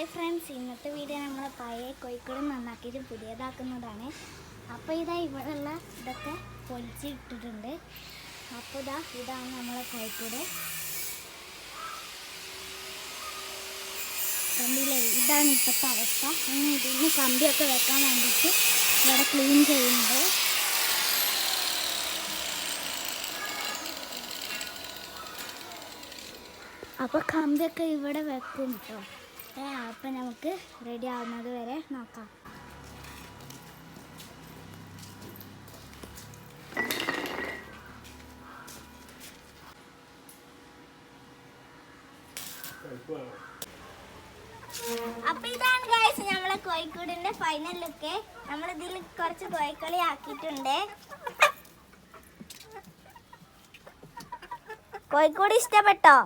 Hi friends, ഇന്നത്തെ video നമ്മൾ പഴയ കോഴിക്കോട് നന്നാക്കിയിട്ട് പുതിയതാക്കുന്നതാണ്. അപ്പോൾ ഇവിടെയുള്ള ഇതൊക്കെ പൊളിച്ചിട്ടിട്ടുണ്ട്. അപ്പോൾ ഇതാണ് നമ്മളെ കോഴിക്കോട്. കണ്ടില്ലേ, ഇതാണ് ഇപ്പോഴത്തെ അവസ്ഥ. ഇനി ഇതിന് കമ്പിയൊക്കെ വെക്കാൻ വേണ്ടിയിട്ട് ഇവിടെ ക്ലീൻ ചെയ്യുന്നുണ്ട്. അപ്പോൾ കമ്പിയൊക്കെ ഇവിടെ വെക്കും കേട്ടോ. അപ്പം നമുക്ക് റെഡി ആവുന്നത് വരെ നോക്കാം. അപ്പൊ ഇതാണ് ഗൈസ് നമ്മളെ കോഴിക്കോടിന്റെ ഫൈനൽ ലുക്ക്. നമ്മളിതിൽ കുറച്ച് കോഴിക്കളി ആക്കിയിട്ടുണ്ട്. കോഴിക്കോട് ഇഷ്ടപ്പെട്ടോ?